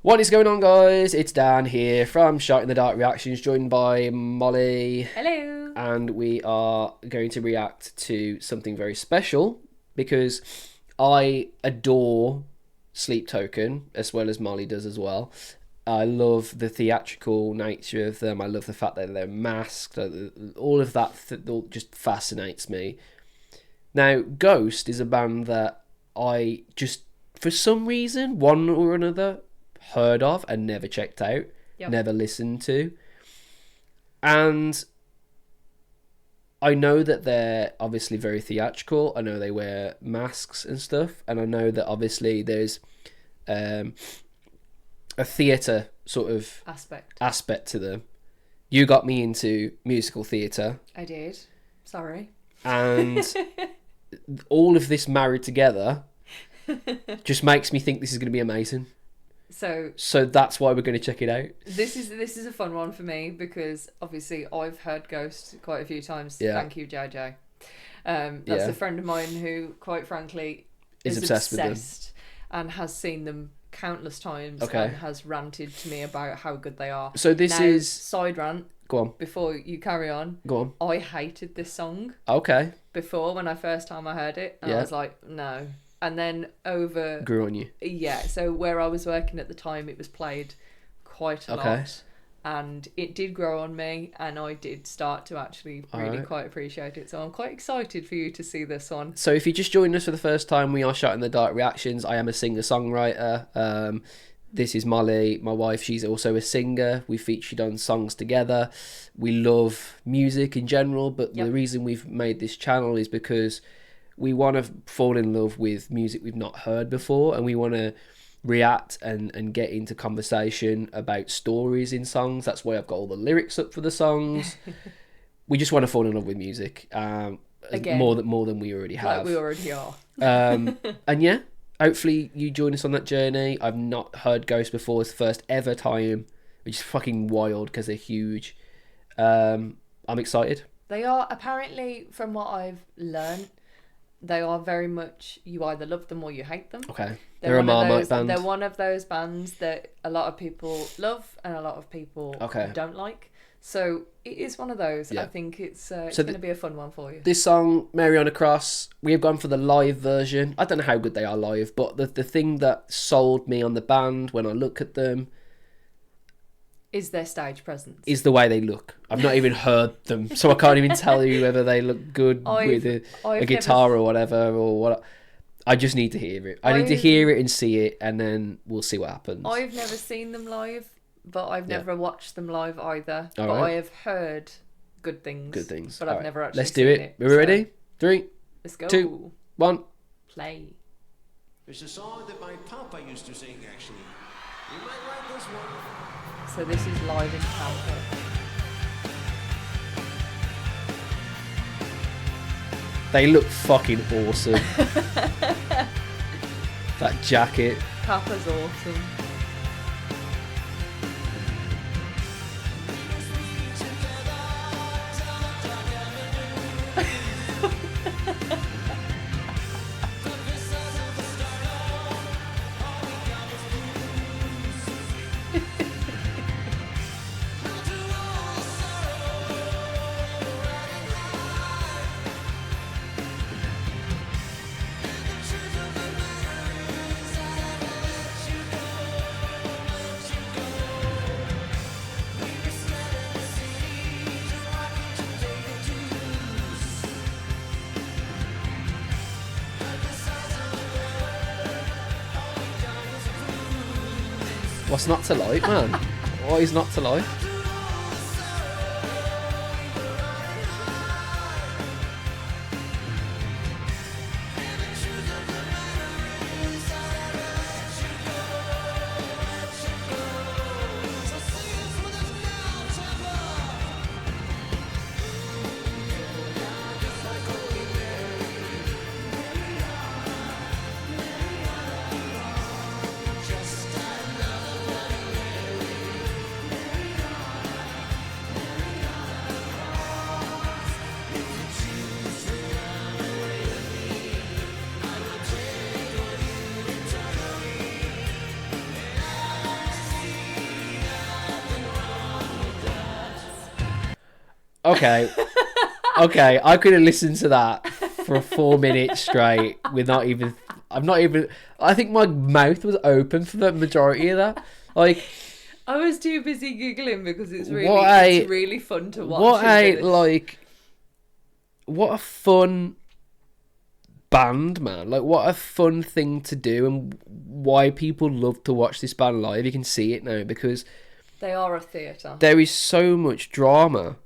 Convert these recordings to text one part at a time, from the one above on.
What is going on, guys? It's Dan here from Shot in the Dark Reactions, joined by Molly. Hello. And we are going to react to something very special because I adore Sleep Token, as well as Molly does as well. I love the theatrical nature of them. I love the fact that they're masked. All of that just fascinates me. Now, Ghost is a band that I just, for some reason, one or another, heard of and never checked out, never listened to. And I know that they're obviously very theatrical. I know they wear masks and stuff. And I know that obviously there's a theatre sort of aspect to them. You got me into musical theatre. I did. Sorry. And all of this married together just makes me think this is going to be amazing. So that's why we're going to check it out. This is a fun one for me because obviously I've heard Ghost quite a few times. Yeah. Thank you, JJ. That's a friend of mine who, quite frankly, is obsessed with them and has seen them countless times and has ranted to me about how good they are. So this is side rant. Go on. Before you carry on. Go on. I hated this song. Okay. Before, when I first time I heard it, and I was like, no. And then grew on you. Yeah, so where I was working at the time, it was played quite a lot. And it did grow on me, and I did start to actually really quite appreciate it. So I'm quite excited for you to see this one. So if you just joined us for the first time, we are Shot in the Dark Reactions. I am a singer-songwriter. This is Molly, my wife. She's also a singer. We featured on songs together. We love music in general, but the reason we've made this channel is because we want to fall in love with music we've not heard before, and we want to react and get into conversation about stories in songs. That's why I've got all the lyrics up for the songs. We just want to fall in love with music, again, more than we already have. Like we already are. And yeah, hopefully you join us on that journey. I've not heard Ghost before. It's the first ever time, which is fucking wild because they're huge. I'm excited. They are, apparently, from what I've learned, they are very much, you either love them or you hate them. Okay. They're a Marmite band. They're one of those bands that a lot of people love and a lot of people don't like. So it is one of those. I think it's going to be a fun one for you. This song, Mary on a Cross, we have gone for the live version. I don't know how good they are live, but the thing that sold me on the band when I look at them is their stage presence. Is the way they look. I've not even heard them, so I can't even tell you whether they look good with a guitar or whatever, or what. I just need to hear it. I need to hear it and see it, and then we'll see what happens. I've never seen them live, but I've never watched them live either. But I have heard good things. Good things. But I've never actually Let's do it. Are we ready? 3, let's go. 2, 1. Play. It's a song that my papa used to sing, actually. You might like this one. So this is live in Tampa. They look fucking awesome. That jacket. Papa's awesome. What's not to like, man? What is not to like? Okay. Okay, I could have listened to that for 4 minutes straight with not even... I think my mouth was open for the majority of that. Like... I was too busy giggling because it's really fun to watch. What a fun band, man. Like, what a fun thing to do, and why people love to watch this band live. You can see it now because... They are a theatre. There is so much drama.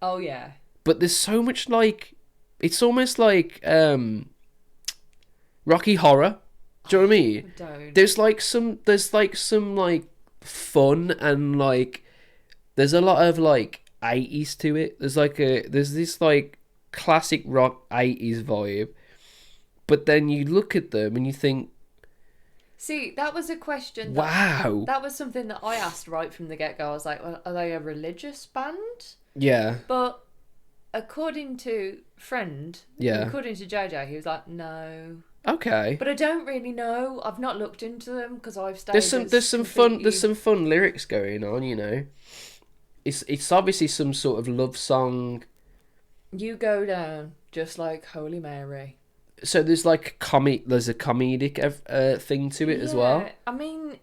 Oh, yeah. But there's so much, like... It's almost like Rocky Horror. Do you know what I mean? Don't. There's some fun, and like there's a lot of like 80s to it. There's this like classic rock 80s vibe. But then you look at them and you think, see, that was a question. Wow. That was something that I asked right from the get-go. I was like, well, are they a religious band? Yeah. But according to according to JJ, he was like, no. Okay. But I don't really know. I've not looked into them because I've stayed. There's some fun lyrics going on, you know. It's obviously some sort of love song. You go down just like Holy Mary. So there's like there's a comedic thing to it as well. I mean,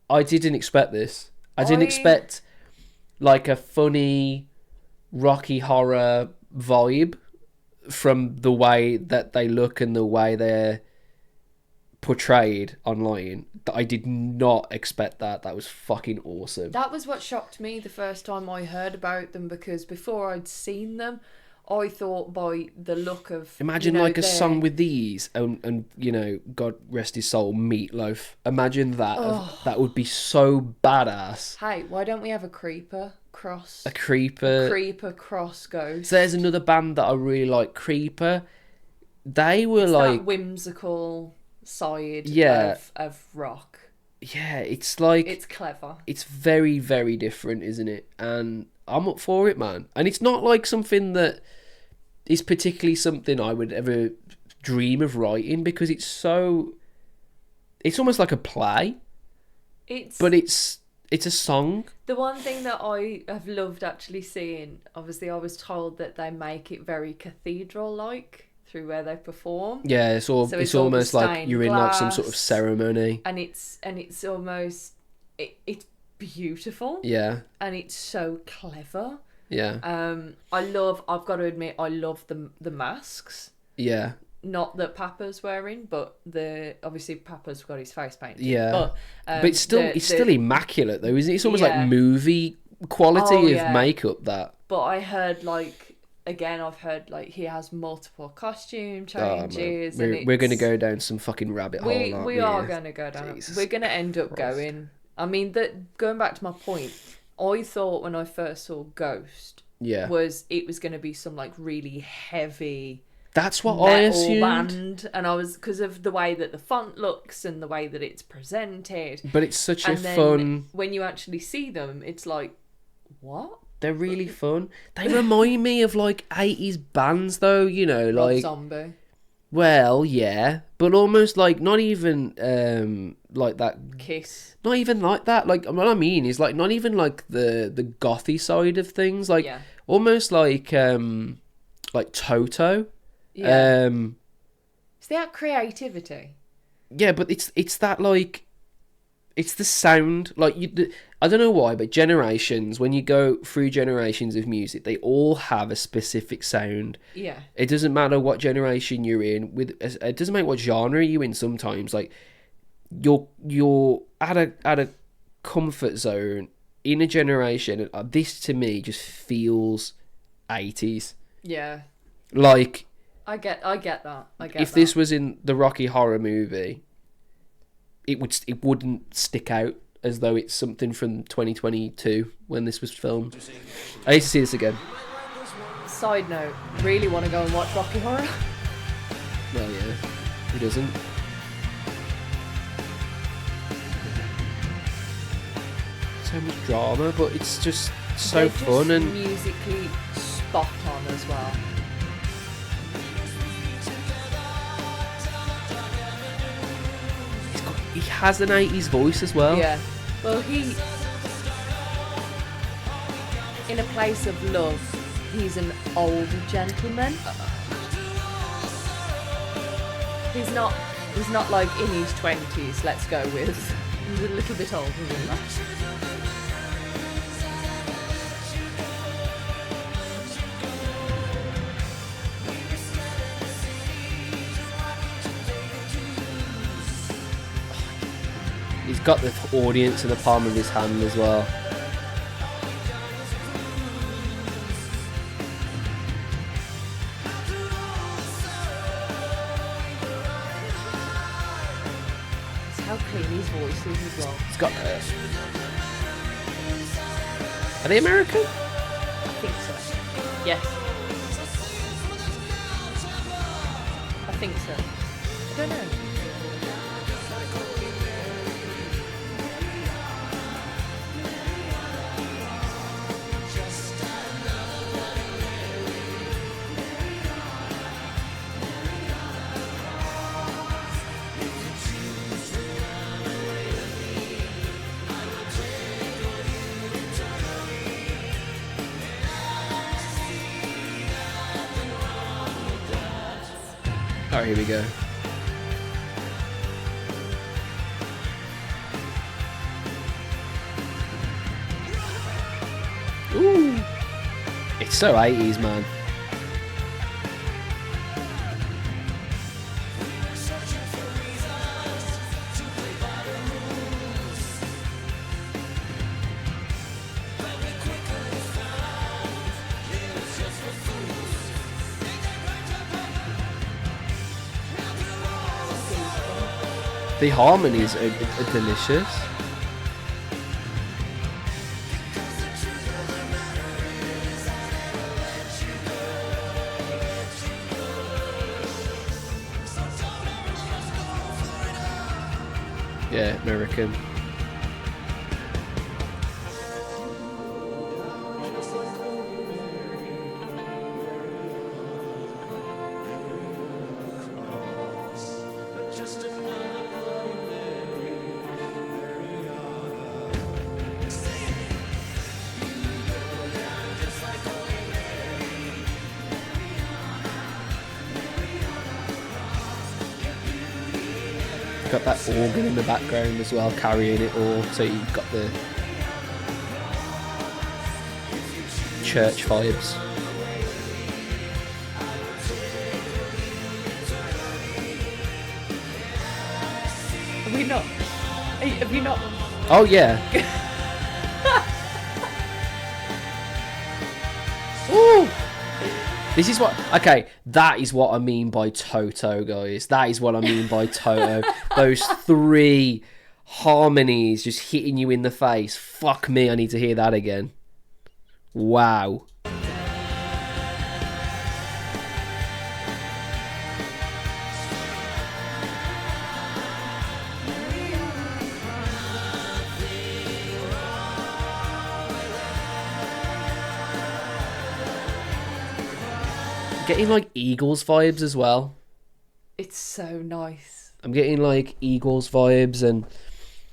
I didn't expect this. I didn't expect like a funny Rocky Horror vibe from the way that they look and the way they're portrayed online. I did not expect that. That was fucking awesome. That was what shocked me the first time I heard about them, because before I'd seen them, I thought by the look of... Imagine like a song with these and you know, God rest his soul, Meatloaf. Imagine that. Oh. That would be so badass. Hey, why don't we have a creeper cross? A Creeper. Creeper cross ghost. So there's another band that I really like, Creeper. They were that whimsical side of rock. Yeah, it's like... It's clever. It's very, very different, isn't it? And I'm up for it, man. And it's not like something that is particularly something I would ever dream of writing, because it's so... It's almost like a play. But it's a song. The one thing that I have loved actually seeing, obviously I was told that they make it very cathedral-like through where they perform. Yeah, it's almost like you're in like some sort of ceremony. And it's almost... It's beautiful. Yeah. And it's so clever. Yeah. I've got to admit, I love the masks. Yeah. Not that Papa's wearing, but obviously Papa's got his face painted. Yeah. But it's still immaculate though, isn't it? It's almost like movie quality of makeup, that. But I heard I've heard he has multiple costume changes. We're going to go down some fucking rabbit hole, aren't we? We are going to go down. We're going to end up going. I mean, going back to my point, I thought when I first saw Ghost, it was going to be some really heavy. That's what I assumed. Band, and I was, because of the way that the font looks and the way that it's presented. But it's such a then fun. When you actually see them, it's like, what? They're really fun. They remind me of 80s bands though, you know, Rob Zombie. Well, yeah, but almost not even like that. Kiss. Not even like that. What I mean is not even the gothy side of things. Almost like Toto. Yeah. Is that creativity? Yeah, but it's that it's the sound. I don't know why, but generations, when you go through generations of music, they all have a specific sound. Yeah. It doesn't matter what generation you're in. It doesn't matter what genre you're in. Sometimes you're at a comfort zone in a generation. And this to me just feels 80s. Yeah. I get that. If this was in the Rocky Horror movie, it wouldn't stick out as though it's something from 2022 when this was filmed. I need to see this again. Side note, really want to go and watch Rocky Horror? Well, yeah. Who doesn't? So much drama, but it's just so fun and musically spot on as well. He has an 80s voice as well. Yeah. Well, in A Place of Love, He's an older gentleman. He's not like in his 20s, let's go with. He's a little bit older than that. He's got the audience in the palm of his hand as well. How clean his voice is as well. It's got. Are they American? I think so. Yes. I think so. I don't know. Alright, here we go. Ooh. It's so 80s, man. The harmonies are delicious. Yeah, American. Got that organ in the background as well, carrying it all, so you've got the church vibes. Have you not? Oh yeah. Ooh. This is what, okay, that is what I mean by Toto, guys. That is what I mean by Toto. Those three harmonies just hitting you in the face. Fuck me, I need to hear that again. Wow. Getting like Eagles vibes as well. It's so nice. I'm getting like Eagles vibes, and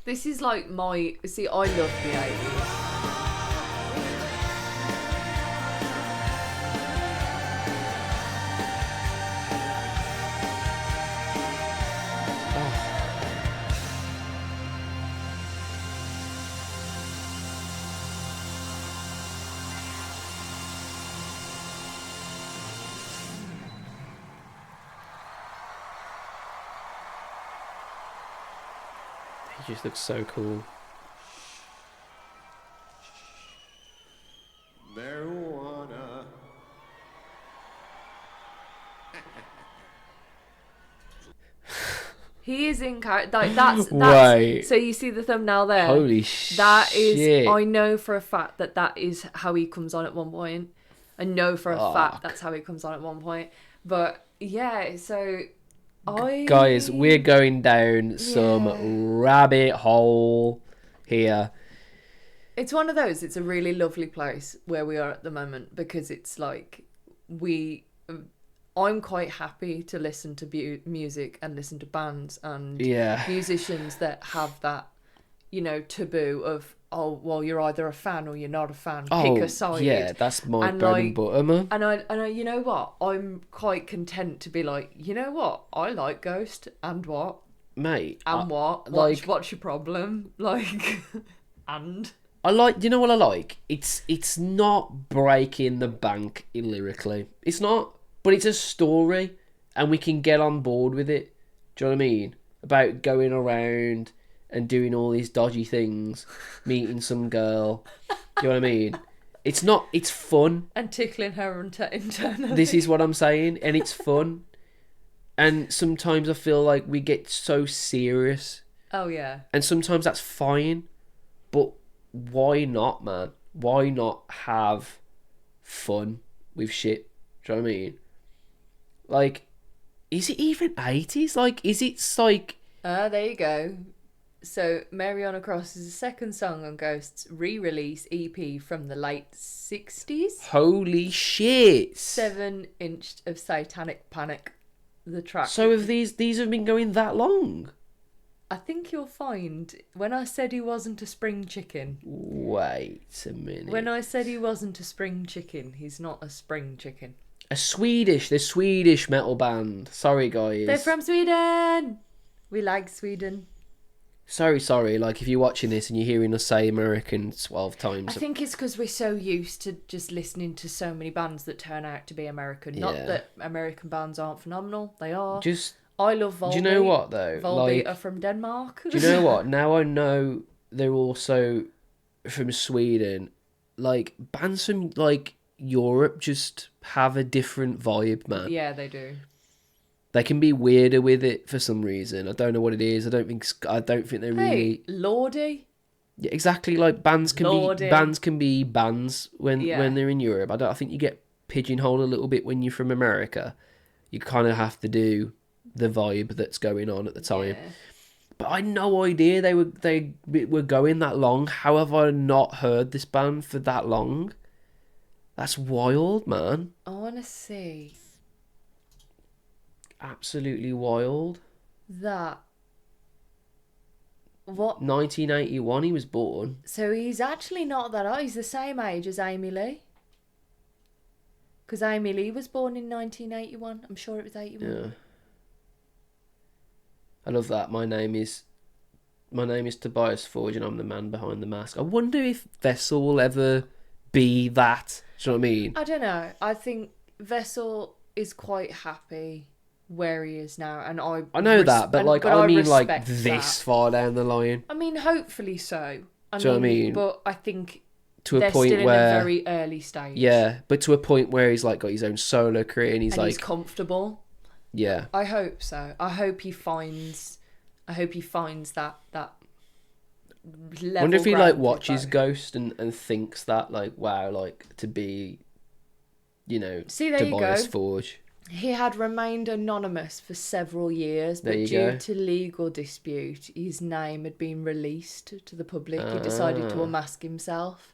This is like my... See, I love the 80s. he just looks so cool. Marijuana. He is in character. Like, that's Wait. So you see the thumbnail there. Holy shit. That is. I know for a fact that is how he comes on at one point. I know for a fact that's how he comes on at one point. But yeah, so Guys, we're going down some rabbit hole here. It's one of those. It's a really lovely place where we are at the moment, because it's like I'm quite happy to listen to music and listen to bands and musicians that have that taboo of, oh, well, you're either a fan or you're not a fan. Oh, Pick a side. yeah, that's my And, bread and butter, man. And I, you know what? I'm quite content to be like, you know what? I like Ghost, and what? Mate. And what? What's your problem? Like, and... I like, you know what I like? It's not breaking the bank lyrically. It's not, but it's a story, and we can get on board with it. Do you know what I mean? About going around and doing all these dodgy things, meeting some girl. Do you know what I mean? It's not. It's fun. And tickling her internally. This is what I'm saying, and it's fun. And sometimes I feel like we get so serious. Oh yeah. And sometimes that's fine, but why not, man? Why not have fun with shit? Do you know what I mean? Like, is it even 80s? Like, is it like... There you go. So, Mary on a Cross is the second song on Ghost's re-release EP from the late 60s. Holy shit! 7-inch of Satanic Panic, the track. So have these have been going that long? I think you'll find, when I said he wasn't a spring chicken... Wait a minute. When I said he wasn't a spring chicken, he's not a spring chicken. The Swedish metal band. Sorry, guys. They're from Sweden! We like Sweden. Sorry, like if you're watching this and you're hearing us say American 12 times. I think it's because we're so used to just listening to so many bands that turn out to be American. Not that American bands aren't phenomenal, they are. I love Volbeat. Do you know what though? Volbeat are from Denmark. Do you know what? Now I know they're also from Sweden. Like bands from like Europe just have a different vibe, man. Yeah, they do. They can be weirder with it for some reason. I don't know what it is. I don't think they really. Lordy. Yeah, exactly. Like bands can be bands when they're in Europe. I think you get pigeonholed a little bit when you're from America. You kind of have to do the vibe that's going on at the time. Yeah. But I had no idea they were going that long. How have I not heard this band for that long? That's wild, man. I want to see. Absolutely wild. What? 1981 he was born. So he's actually not that old. He's the same age as Amy Lee. Because Amy Lee was born in 1981. I'm sure it was 81. Yeah. I love that. My name is Tobias Forge and I'm the man behind the mask. I wonder if Vessel will ever be that. Do you know what I mean? I don't know. I think Vessel is quite happy where he is now, and I know that, but like I mean like this that. Far down the line. I mean, hopefully so. Do you know what I mean? But I think to a they're point still where in a very early stage. Yeah, but to a point where he's like got his own solo career and he's he's comfortable. Yeah. I hope so. I hope he finds that level. I wonder if he like watches Ghost and thinks that like, wow, like to be, Tobias Forge. He had remained anonymous for several years, but due to legal dispute, his name had been released to the public. He decided to unmask himself.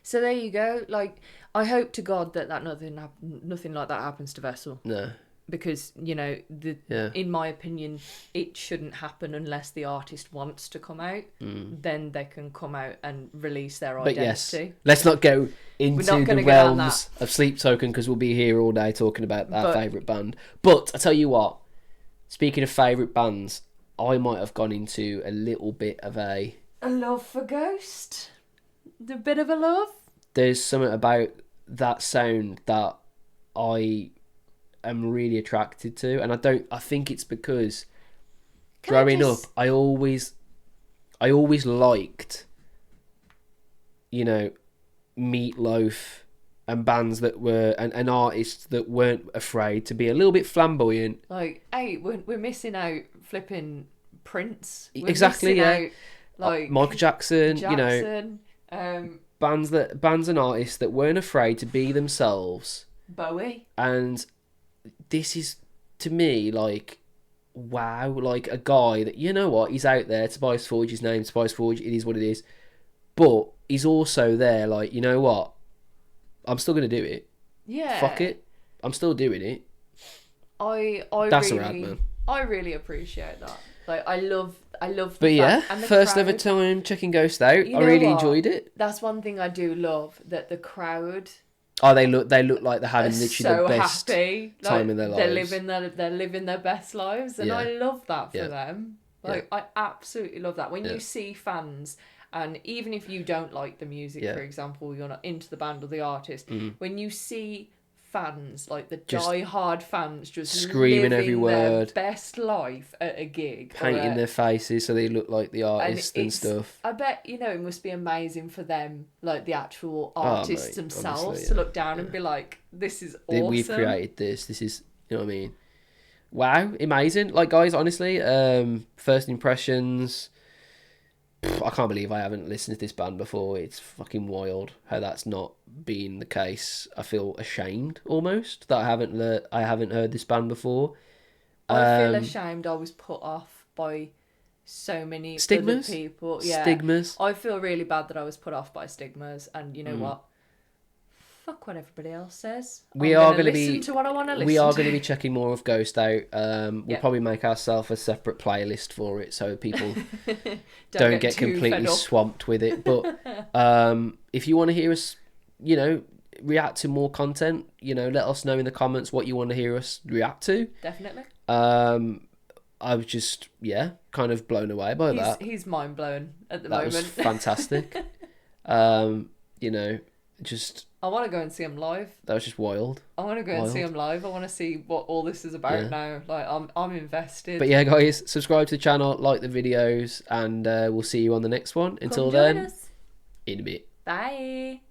So there you go. Like, I hope to God that nothing like that happens to Vessel. No. Because, in my opinion, it shouldn't happen unless the artist wants to come out. Then they can come out and release their identity. But yes, let's not go into the realms of Sleep Token because we'll be here all day talking about our favourite band. But I tell you what, speaking of favourite bands, I might have gone into a little bit of a love for Ghost. A bit of a love. There's something about that sound that I am really attracted to, and I think it's because growing up I always liked Meatloaf and bands that were and artists that weren't afraid to be a little bit flamboyant. Like, hey, we're missing out flipping Prince. Exactly, yeah. Out, like Michael Jackson, bands and artists that weren't afraid to be themselves. Bowie. And this is, to me, like, wow, like a guy that, he's out there, Tobias Forge, his name, Tobias Forge, it is what it is. But he's also there, like, you know what? I'm still going to do it. Yeah. Fuck it. I'm still doing it. That's really, a rad, man. I really appreciate that. Like, I love I love the But yeah, fact, and the first crowd, ever time checking Ghost out. You I know really what? enjoyed it. That's one thing I do love, that the crowd Oh, they look like they're are having literally so the best happy. time in their lives. They're living their best lives, and I love that for Yeah. them. Like, I absolutely love that. When Yeah. you see fans, and even if you don't like the music, for example, you're not into the band or the artist, when you see fans, like the die-hard fans, just screaming living every their word, best life at a gig, painting their faces so they look like the artist and stuff. I bet, it must be amazing for them, like the actual Oh, artists mate, themselves, honestly, to look down and be like, this is awesome. We've created this. This is, you know what I mean? Wow, amazing. Like, guys, honestly, first impressions, I can't believe I haven't listened to this band before. It's fucking wild how that's not been the case. I feel ashamed almost that I haven't heard this band before. I feel ashamed. I was put off by so many stigmas? other people. Yeah, Stigmas. I feel really bad that I was put off by stigmas, and you know what? Fuck what everybody else says. We are going to listen to what I want to listen. We are to. going to be checking more of Ghost out. We'll probably make ourselves a separate playlist for it so people don't get completely swamped with it. But if you want to hear us, react to more content, let us know in the comments what you want to hear us react to. Definitely. I was just kind of blown away by that. He's mind blown at the moment. That was fantastic. Just. I want to go and see him live. That was just wild. I want to go and see him live. I want to see what all this is about now. Like, I'm invested. But yeah, guys, subscribe to the channel, like the videos, and we'll see you on the next one. Until then, in a bit. Bye.